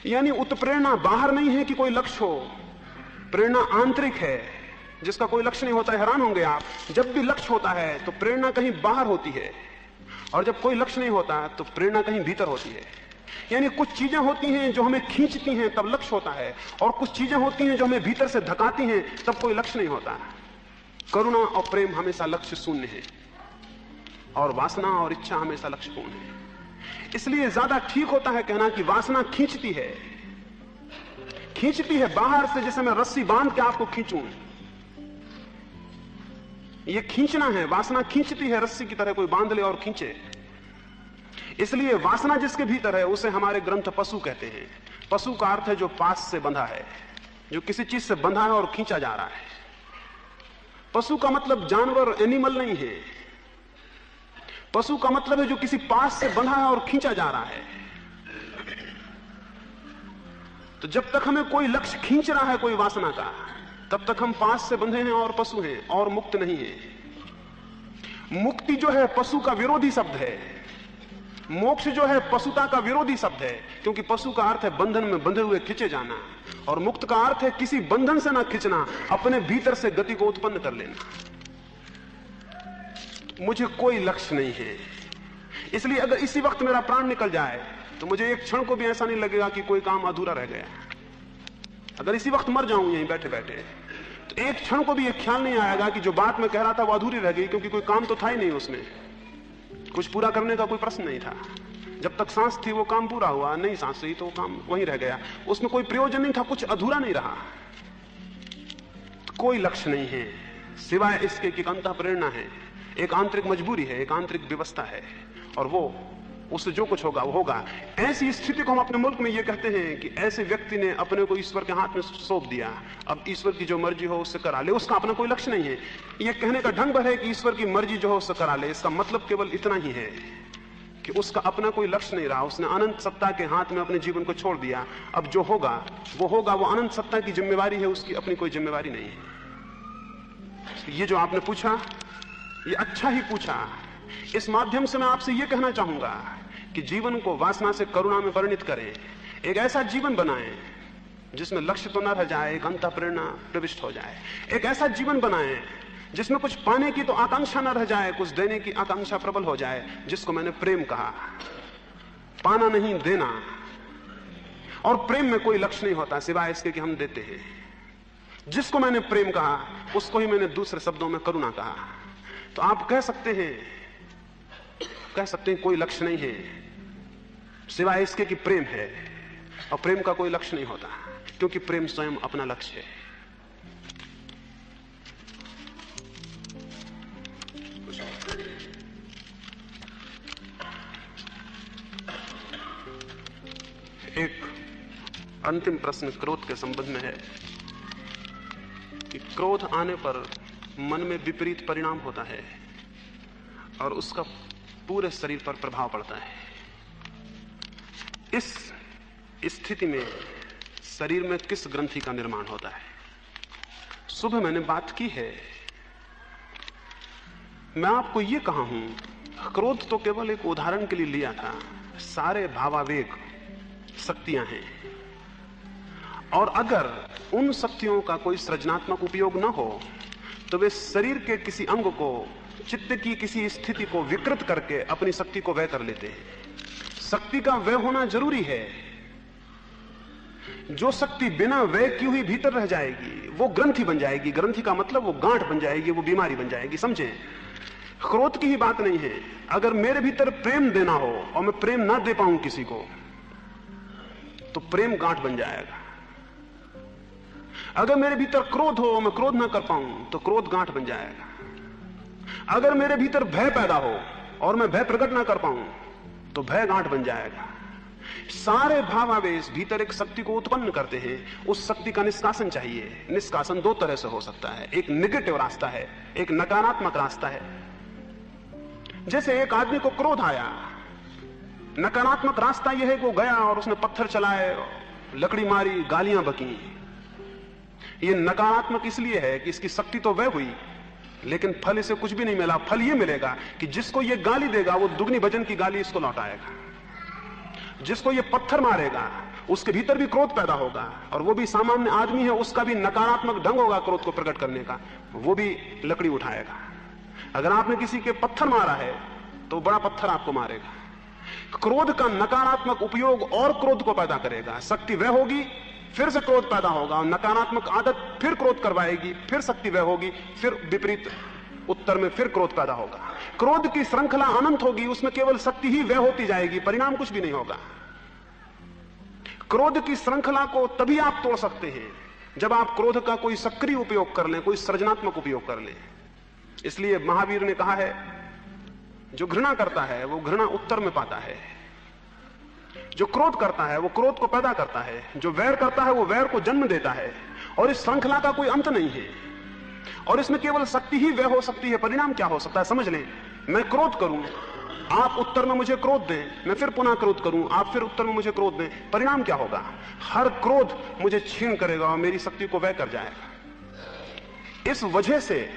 यानी उत्प्रेरणा बाहर नहीं है कि कोई लक्ष्य हो, प्रेरणा आंतरिक है जिसका कोई लक्ष्य नहीं होता है। हैरान होंगे आप, जब भी लक्ष्य होता है तो प्रेरणा कहीं बाहर होती है, और जब कोई लक्ष्य नहीं होता तो प्रेरणा कहीं भीतर होती है। यानी कुछ चीजें होती हैं जो हमें खींचती हैं तब लक्ष्य होता है, और कुछ चीजें होती हैं जो हमें भीतर से धकाती हैं तब कोई लक्ष्य नहीं होता। करुणा और प्रेम हमेशा लक्ष्य शून्य है, और वासना और इच्छा हमेशा लक्ष्य पूर्ण है। इसलिए ज्यादा ठीक होता है कहना कि वासना खींचती है, खींचती है बाहर से, जैसे मैं रस्सी बांध के आपको खींचूं। ये खींचना है, वासना खींचती है रस्सी की तरह, कोई बांध ले और खींचे। इसलिए वासना जिसके भीतर है उसे हमारे ग्रंथ पशु कहते हैं। पशु का अर्थ है जो पास से बंधा है, जो किसी चीज से बंधा है और खींचा जा रहा है। पशु का मतलब जानवर, एनिमल नहीं है। पशु का मतलब है जो किसी पास से बंधा है और खींचा जा रहा है। तो जब तक हमें कोई लक्ष्य खींच रहा है कोई वासना का, तब तक हम पास से बंधे हैं और पशु हैं, और मुक्त नहीं है। मुक्ति जो है पशु का विरोधी शब्द है, मोक्ष जो है पशुता का विरोधी शब्द है। क्योंकि पशु का अर्थ है बंधन में बंधे हुए खींचे जाना, और मुक्त का अर्थ है किसी बंधन से ना खींचना, अपने भीतर से गति को उत्पन्न कर लेना। मुझे कोई लक्ष्य नहीं है, इसलिए अगर इसी वक्त मेरा प्राण निकल जाए तो मुझे एक क्षण को भी ऐसा नहीं लगेगा कि कोई काम अधूरा रह गया। अगर इसी वक्त मर जाऊं यहीं बैठे बैठे, तो एक क्षण को भी ये ख्याल नहीं आएगा कि जो बात मैं कह रहा था वो अधूरी रह गई, क्योंकि कोई काम तो था ही नहीं, उसमें कुछ पूरा करने का कोई प्रश्न नहीं था। जब तक सांस थी वो काम पूरा हुआ, नहीं सांस रही तो वो काम वहीं रह गया, उसमें कोई प्रयोजन नहीं था, कुछ अधूरा नहीं रहा। कोई लक्ष्य नहीं है सिवाय इसके कि अंतः प्रेरणा है, एक आंतरिक मजबूरी है, एक आंतरिक व्यवस्था है, और वो उससे जो कुछ होगा वो होगा। ऐसी स्थिति को हम अपने मुल्क में ये कहते हैं कि ऐसे व्यक्ति ने अपने को ईश्वर के हाथ में सौंप दिया, अब ईश्वर की जो मर्जी हो उससे करा ले, उसका अपना कोई लक्ष्य नहीं है। ये कहने का ढंग भर है कि ईश्वर की मर्जी जो हो उससे करा ले, इसका मतलब केवल इतना ही है कि उसका अपना कोई लक्ष्य नहीं रहा, उसने अनंत सत्ता के हाथ में अपने जीवन को छोड़ दिया। अब जो होगा वो होगा, वो अनंत सत्ता की जिम्मेवारी है, उसकी अपनी कोई जिम्मेवारी नहीं है। ये जो आपने पूछा ये अच्छा ही पूछा। इस माध्यम से मैं आपसे यह कहना चाहूंगा कि जीवन को वासना से करुणा में परिणित करें, एक ऐसा जीवन बनाएं जिसमें लक्ष्य तो न रह जाए, एक अंतः प्रेरणा प्रविष्ट हो जाए। एक ऐसा जीवन बनाएं जिसमें कुछ पाने की तो आकांक्षा न रह जाए, कुछ देने की आकांक्षा प्रबल हो जाए, जिसको मैंने प्रेम कहा। पाना नहीं, देना। और प्रेम में कोई लक्ष्य नहीं होता सिवाय इसके कि हम देते हैं। जिसको मैंने प्रेम कहा उसको ही मैंने दूसरे शब्दों में करुणा कहा। तो आप कह सकते हैं कोई लक्ष्य नहीं है सिवाय इसके कि प्रेम है, और प्रेम का कोई लक्ष्य नहीं होता, क्योंकि प्रेम स्वयं अपना लक्ष्य है। एक अंतिम प्रश्न क्रोध के संबंध में है कि क्रोध आने पर मन में विपरीत परिणाम होता है और उसका पूरे शरीर पर प्रभाव पड़ता है। इस स्थिति में शरीर में किस ग्रंथि का निर्माण होता है? सुबह मैंने बात की है, मैं आपको यह कहा हूं, क्रोध तो केवल एक उदाहरण के लिए लिया था। सारे भावावेग शक्तियां हैं, और अगर उन शक्तियों का कोई सृजनात्मक उपयोग न हो तो वे शरीर के किसी अंग को, चित्त की किसी स्थिति को विकृत करके अपनी शक्ति को व्यय कर लेते हैं। शक्ति का व्यय होना जरूरी है। जो शक्ति बिना व्यय की हुई भीतर रह जाएगी वो ग्रंथि बन जाएगी। ग्रंथि का मतलब वो गांठ बन जाएगी, वो बीमारी बन जाएगी। समझें, क्रोध की ही बात नहीं है। अगर मेरे भीतर प्रेम देना हो और मैं प्रेम ना दे पाऊं किसी को, तो प्रेम गांठ बन जाएगा। अगर मेरे भीतर क्रोध हो और मैं क्रोध ना कर पाऊं तो क्रोध गांठ बन जाएगा। अगर मेरे भीतर भय पैदा हो और मैं भय प्रकट ना कर पाऊं तो भय गांठ बन जाएगा। सारे भावावेश भीतर एक शक्ति को उत्पन्न करते हैं, उस शक्ति का निष्कासन चाहिए। निष्कासन दो तरह से हो सकता है, एक नेगेटिव रास्ता है, एक नकारात्मक रास्ता है। जैसे एक आदमी को क्रोध आया, नकारात्मक रास्ता यह है कि वो गया और उसने पत्थर चलाए, लकड़ी मारी, गालियां बकी। ये नकारात्मक इसलिए है कि इसकी शक्ति तो वह हुई, लेकिन फल इसे कुछ भी नहीं मिला। फल ये मिलेगा कि जिसको ये गाली देगा वो दुगनी वजन की गाली इसको लौटाएगा। जिसको ये पत्थर मारेगा उसके भीतर भी क्रोध पैदा होगा, और वो भी सामान्य आदमी है, उसका भी नकारात्मक ढंग होगा क्रोध को प्रकट करने का, वो भी लकड़ी उठाएगा। अगर आपने किसी के पत्थर मारा है तो बड़ा पत्थर आपको मारेगा। क्रोध का नकारात्मक उपयोग और क्रोध को पैदा करेगा। शक्ति वह होगी, फिर से क्रोध पैदा होगा, और नकारात्मक आदत फिर क्रोध करवाएगी, फिर शक्ति वह होगी, फिर विपरीत उत्तर में फिर क्रोध पैदा होगा। क्रोध की श्रृंखला अनंत होगी, उसमें केवल शक्ति ही वह होती जाएगी, परिणाम कुछ भी नहीं होगा। क्रोध की श्रृंखला को तभी आप तोड़ सकते हैं जब आप क्रोध का कोई सक्रिय उपयोग कर लें, कोई सृजनात्मक उपयोग कर लें। इसलिए महावीर ने कहा है, जो घृणा करता है वो घृणा उत्तर में पाता है, जो क्रोध करता है वो क्रोध को पैदा करता है, जो वैर करता है वो वैर को जन्म देता है। और इस श्रृंखला का कोई अंत नहीं है, और इसमें केवल शक्ति ही वह हो सकती है। परिणाम क्या हो सकता है समझ लें। मैं क्रोध करूं, आप उत्तर में मुझे क्रोध दें, मैं फिर पुनः क्रोध करूं, आप फिर उत्तर में मुझे क्रोध दें, परिणाम क्या होगा? हर क्रोध मुझे छीन करेगा और मेरी शक्ति को वह कर जाएगा। इस वजह से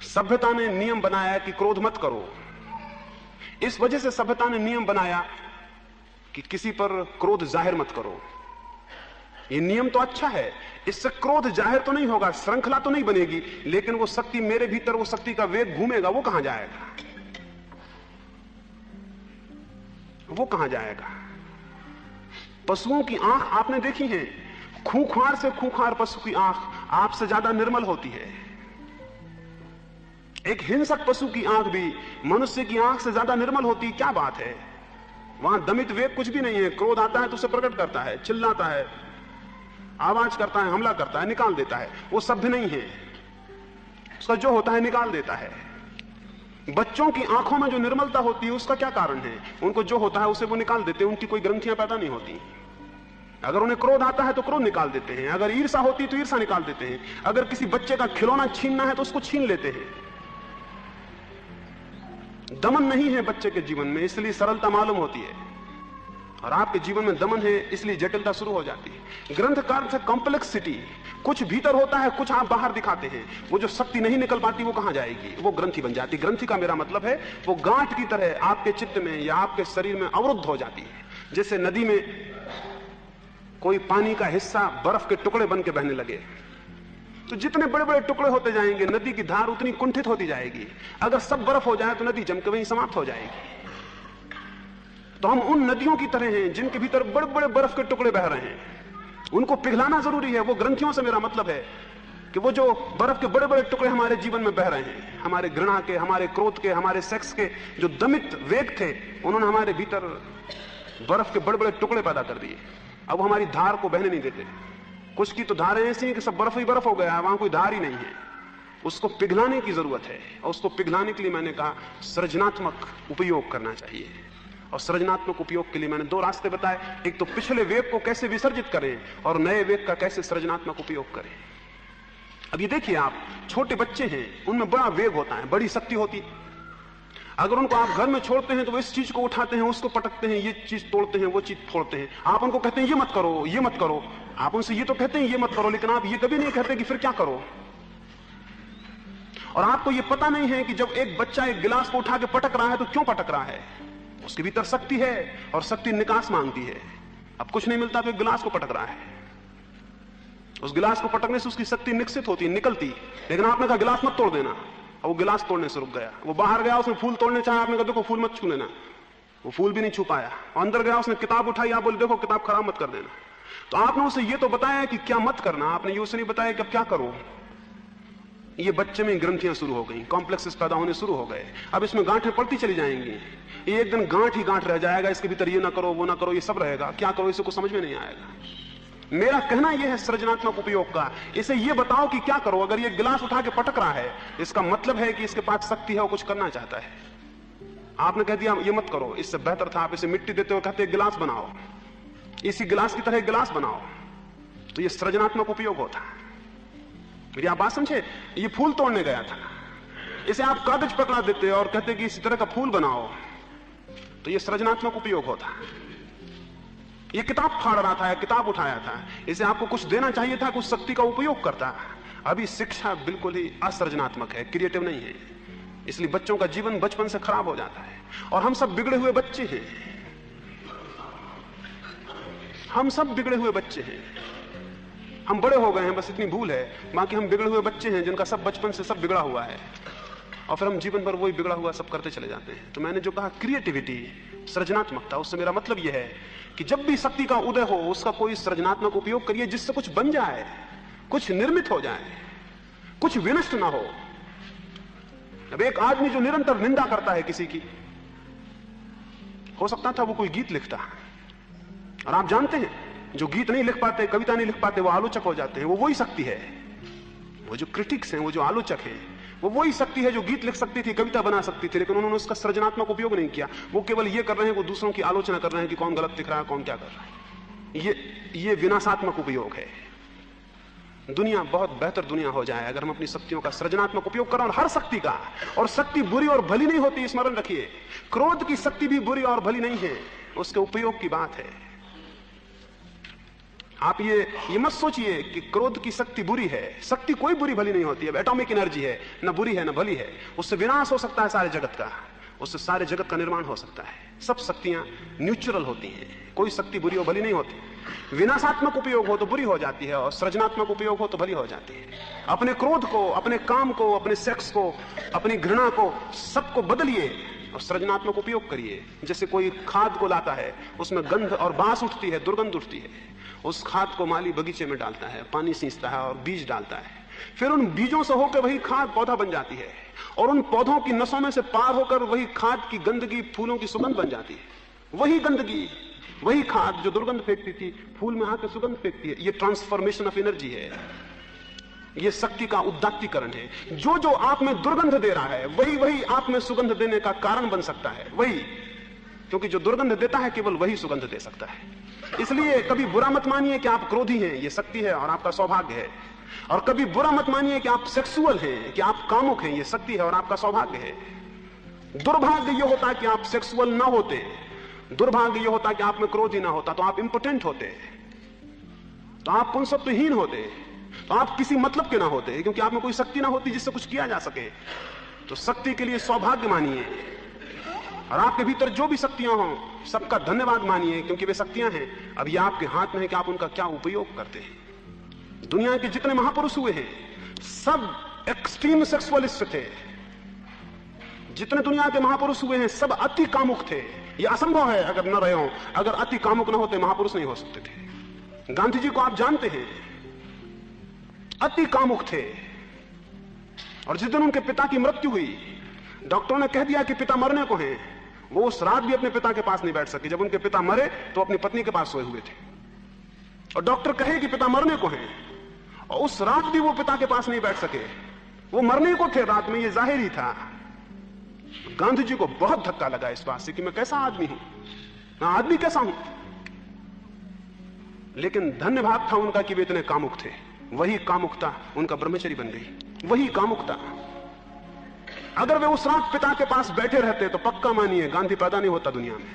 सभ्यता ने नियम बनाया कि क्रोध मत करो। इस वजह से सभ्यता ने नियम बनाया कि किसी पर क्रोध जाहिर मत करो। ये नियम तो अच्छा है, इससे क्रोध जाहिर तो नहीं होगा, श्रृंखला तो नहीं बनेगी, लेकिन वो शक्ति मेरे भीतर, वो शक्ति का वेग घूमेगा, वो कहां जाएगा? वो कहां जाएगा? पशुओं की आंख आपने देखी है, खूंखार से खूंखार पशु की आंख आपसे ज्यादा निर्मल होती है। एक हिंसक पशु की आंख भी मनुष्य की आंख से ज्यादा निर्मल होती है। क्या बात है, वहां दमित वेग कुछ भी नहीं है। क्रोध आता है तो उसे प्रकट करता है, चिल्लाता है, आवाज करता है, हमला करता है, निकाल देता है। वो सभ्य नहीं है, उसका जो होता है निकाल देता है। बच्चों की आंखों में जो निर्मलता होती है उसका क्या कारण है? उनको जो होता है उसे वो निकाल देते हैं, उनकी कोई ग्रंथियां पैदा नहीं होती। अगर उन्हें क्रोध आता है तो क्रोध निकाल देते हैं, अगर ईर्षा होती है तो ईर्षा निकाल देते हैं, अगर किसी बच्चे का खिलौना छीनना है तो उसको छीन लेते हैं। दमन नहीं है बच्चे के जीवन में, इसलिए सरलता मालूम होती है, और आपके जीवन में दमन है इसलिए जटिलता शुरू हो जाती है। ग्रंथकार से कॉम्प्लेक्सिटी, कुछ भीतर होता है, कुछ आप बाहर दिखाते हैं। वो जो शक्ति नहीं निकल पाती वो कहां जाएगी? वो ग्रंथि बन जाती। ग्रंथि का मेरा मतलब है वो गांठ की तरह आपके चित्त में या आपके शरीर में अवरुद्ध हो जाती है। जैसे नदी में कोई पानी का हिस्सा बर्फ के टुकड़े बन के बहने लगे, तो जितने बड़े बड़े टुकड़े होते जाएंगे नदी की धार उतनी कुंठित होती जाएगी। अगर सब बर्फ हो जाए तो नदी जम के वहीं समाप्त हो जाएगी। तो हम उन नदियों की तरह हैं जिनके भीतर बड़े बड़े बर्फ के टुकड़े बह रहे हैं, उनको पिघलाना जरूरी है। वो ग्रंथियों से मेरा मतलब है कि वो जो बर्फ के बड़े बड़े टुकड़े हमारे जीवन में बह रहे हैं, हमारे घृणा के, हमारे क्रोध के, हमारे सेक्स के जो दमित वेग थे, उन्होंने हमारे भीतर बर्फ के बड़े बड़े टुकड़े पैदा कर दिए। अब वो हमारी धार को बहने नहीं देते। कुछ की तो धारें ऐसी हैं कि सब बर्फ ही बर्फ हो गया है, वहां कोई धार ही नहीं है। उसको पिघलाने की जरूरत है, और उसको पिघलाने के लिए मैंने कहा सृजनात्मक उपयोग करना चाहिए। और सृजनात्मक उपयोग के लिए मैंने दो रास्ते बताए। एक तो पिछले वेग को कैसे विसर्जित करें, और नए वेग का कैसे सृजनात्मक उपयोग करें। अब ये देखिए, आप छोटे बच्चे हैं, उनमें बड़ा वेग होता है, बड़ी शक्ति होती है। अगर उनको आप घर में छोड़ते हैं तो वो इस चीज को उठाते हैं, उसको पटकते हैं, ये चीज तोड़ते हैं, वो चीज फोड़ते हैं। आप उनको कहते हैं ये मत करो, ये मत करो। आप उनसे ये तो कहते हैं ये मत करो, लेकिन आप ये कभी नहीं कहते कि फिर क्या करो। और आपको ये पता नहीं है कि जब एक बच्चा एक गिलास को उठा के पटक रहा है तो क्यों पटक रहा है। उसके भीतर शक्ति है, और शक्ति निकास मांगती है। अब कुछ नहीं मिलता तो एक गिलास को पटक रहा है। उस गिलास को पटकने से उसकी शक्ति निकसित होती, निकलती। लेकिन आपने कहा गिलास मत तोड़ देना, और वो गिलास तोड़ने से रुक गया। वो बाहर गया, उसने फूल तोड़ने चाहा, आपने कहा देखो फूल मत छू लेना, वो फूल भी नहीं छू पाया। अंदर गया, उसने किताब उठाई, आप बोले देखो किताब खराब मत कर देना। तो आपने उसे ये तो बताया कि क्या मत करना, आपने ये उसे नहीं बताया कि अब क्या करो। ये बच्चे में ग्रंथियां शुरू हो गई, कॉम्प्लेक्सेस पैदा होने शुरू हो गए। अब इसमें गांठें पड़ती चली जाएंगी, ये एक दिन गांठ ही गांठ रह जाएगा। इसके भीतर ये ना करो, वो ना करो, ये सब रहेगा। क्या करो इसे कुछ समझ में नहीं आएगा। मेरा कहना यह है सृजनात्मक उपयोग का, इसे ये बताओ कि क्या करो। अगर ये गिलास उठा के पटक रहा है, इसका मतलब है कि इसके पास शक्ति है, वो कुछ करना चाहता है। आपने कह दिया ये मत करो, इससे बेहतर था आप इसे मिट्टी देते हो, कहते गिलास बनाओ, इसी गिलास की तरह गिलास बनाओ। तो ये सृजनात्मक उपयोग होता है। मेरी आप बात समझे। ये फूल तोड़ने गया था, इसे आप कागज पकड़ा देते और कहते कि इसी तरह का फूल बनाओ, तो ये सृजनात्मक उपयोग होता है। ये किताब फाड़ रहा था, किताब उठाया था, इसे आपको कुछ देना चाहिए था, कुछ शक्ति का उपयोग करता। अभी शिक्षा बिल्कुल ही असृजनात्मक है, क्रिएटिव नहीं है। इसलिए बच्चों का जीवन बचपन से खराब हो जाता है। और हम सब बिगड़े हुए बच्चे हैं, हम सब बिगड़े हुए बच्चे हैं। हम बड़े हो गए हैं, बस इतनी भूल है, बाकी हम बिगड़े हुए बच्चे हैं जिनका सब बचपन से सब बिगड़ा हुआ है, और फिर हम जीवन भर वही बिगड़ा हुआ सब करते चले जाते हैं। तो मैंने जो कहा क्रिएटिविटी, सृजनात्मकता, उससे मेरा मतलब यह है कि जब भी शक्ति का उदय हो उसका कोई सृजनात्मक उपयोग करिए, जिससे कुछ बन जाए, कुछ निर्मित हो जाए, कुछ विनष्ट ना हो। अब एक आदमी जो निरंतर निंदा करता है किसी की, हो सकता था वो कोई गीत लिखता, और आप जानते हैं जो गीत नहीं लिख पाते, कविता नहीं लिख पाते, वो आलोचक हो जाते हैं। वो वही शक्ति है, वो जो क्रिटिक्स हैं, वो जो आलोचक हैं, वो वही शक्ति है जो गीत लिख सकती थी, कविता बना सकती थी, लेकिन उन्होंने उसका सृजनात्मक उपयोग नहीं किया। वो केवल ये कर रहे हैं, वो दूसरों की आलोचना कर रहे हैं कि कौन गलत दिख रहा है, कौन क्या कर रहा है। ये विनाशात्मक उपयोग है। दुनिया बहुत बेहतर दुनिया हो जाए अगर हम अपनी शक्तियों का सृजनात्मक उपयोग करें, और हर शक्ति का। और शक्ति बुरी और भली नहीं होती, स्मरण रखिए। क्रोध की शक्ति भी बुरी और भली नहीं है, उसके उपयोग की बात है। आप ये मत सोचिए कि क्रोध की शक्ति बुरी है। शक्ति कोई बुरी भली नहीं होती है। एटॉमिक एनर्जी है, न बुरी है न भली है। उससे विनाश हो सकता है सारे जगत का, उससे सारे जगत का निर्माण हो सकता है। सब शक्तियां न्यूट्रल होती हैं, कोई शक्ति बुरी और भली नहीं होती। विनाशात्मक उपयोग हो तो बुरी हो जाती है, और सृजनात्मक उपयोग हो तो भली हो जाती है। अपने क्रोध को, अपने काम को, अपने सेक्स को, अपनी घृणा को, सबको बदलिए, और सृजनात्मक उपयोग करिए। जैसे कोई खाद को लाता है, उसमें गंध और बास उठती है, दुर्गंध उठती है, उस खाद को माली बगीचे में डालता है, पानी सींचता है और बीज डालता है, फिर उन बीजों से होकर वही खाद पौधा बन जाती है, और उन पौधों की नसों में से पार होकर वही खाद की गंदगी फूलों की सुगंध बन जाती है। वही गंदगी, वही खाद जो दुर्गंध फेंकती थी, फूल में आकर सुगंध फेंकती है। ये ट्रांसफॉर्मेशन ऑफ एनर्जी है, ये शक्ति का उदात्तीकरण है। जो जो आप में दुर्गंध दे रहा है, वही वही आप में सुगंध देने का कारण बन सकता है, वही, क्योंकि जो दुर्गंध देता है केवल वही सुगंध दे सकता है। इसलिए कभी बुरा मत मानिए कि आप क्रोधी हैं, ये शक्ति है और आपका सौभाग्य है। और कभी बुरा मत मानिए कि आप सेक्सुअल हैं, कि आप कामुक हैं, ये शक्ति है और आपका सौभाग्य है। दुर्भाग्य ये होता है कि आप सेक्सुअल ना होते, दुर्भाग्य ये होता है कि आप में क्रोध ही ना होता, तो आप इंपोटेंट होते, तो आप पुंसत्वहीन होते, तो आप किसी मतलब के ना होते, क्योंकि आप में कोई शक्ति ना होती जिससे कुछ किया जा सके। तो शक्ति के लिए सौभाग्य मानिए, और आपके भीतर जो भी शक्तियां हों सबका धन्यवाद मानिए, क्योंकि वे शक्तियां हैं। अब ये आपके हाथ में है कि आप उनका क्या उपयोग करते हैं। दुनिया के जितने महापुरुष हुए हैं सब एक्सट्रीम सेक्सुअलिस्ट थे। जितने दुनिया के महापुरुष हुए हैं सब अति कामुक थे। ये असंभव है अगर न रहे हो, अगर अति कामुक न होते महापुरुष नहीं हो सकते थे। गांधी जी को आप जानते हैं, अति कामुक थे, और जिस दिन उनके पिता की मृत्यु हुई, डॉक्टरों ने कह दिया कि पिता मरने को हैं, वो उस रात भी अपने पिता के पास नहीं बैठ सके। जब उनके पिता मरे तो अपनी पत्नी के पास सोए हुए थे, और डॉक्टर कहे कि पिता मरने को हैं, और उस रात भी वो पिता के पास नहीं बैठ सके। वो मरने को थे रात में, ये जाहिर ही था। गांधी जी को बहुत धक्का लगा इस बात से कि मैं कैसा आदमी हूं, मैं आदमी कैसा हूं। लेकिन धन्यवाद था उनका कि वे इतने कामुक थे। वही कामुकता उनका ब्रह्मचर्य बन गई, वही कामुकता। अगर वे उस रात पिता के पास बैठे रहते तो पक्का मानिए गांधी पैदा नहीं होता दुनिया में।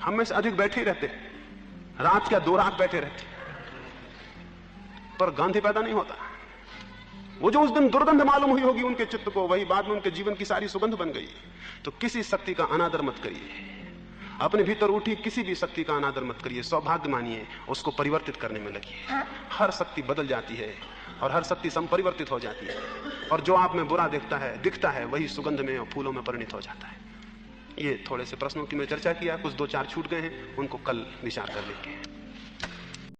हम में से अधिक बैठे ही रहते, रात क्या 2 रात बैठे रहते, पर गांधी पैदा नहीं होता। वो जो उस दिन दुर्गंध मालूम हुई होगी उनके चित्त को, वही बाद में उनके जीवन की सारी सुगंध बन गई। तो किसी शक्ति का अनादर मत करिए, अपने भीतर उठी किसी भी शक्ति का अनादर मत करिए, सौभाग्य मानिए, उसको परिवर्तित करने में लगिए। हर शक्ति बदल जाती है और हर शक्ति संपरिवर्तित हो जाती है, और जो आप में बुरा दिखता है वही सुगंध में और फूलों में परिणित हो जाता है। ये थोड़े से प्रश्नों की मैं चर्चा किया, कुछ 2-4 छूट गए हैं, उनको कल विचार कर लेंगे।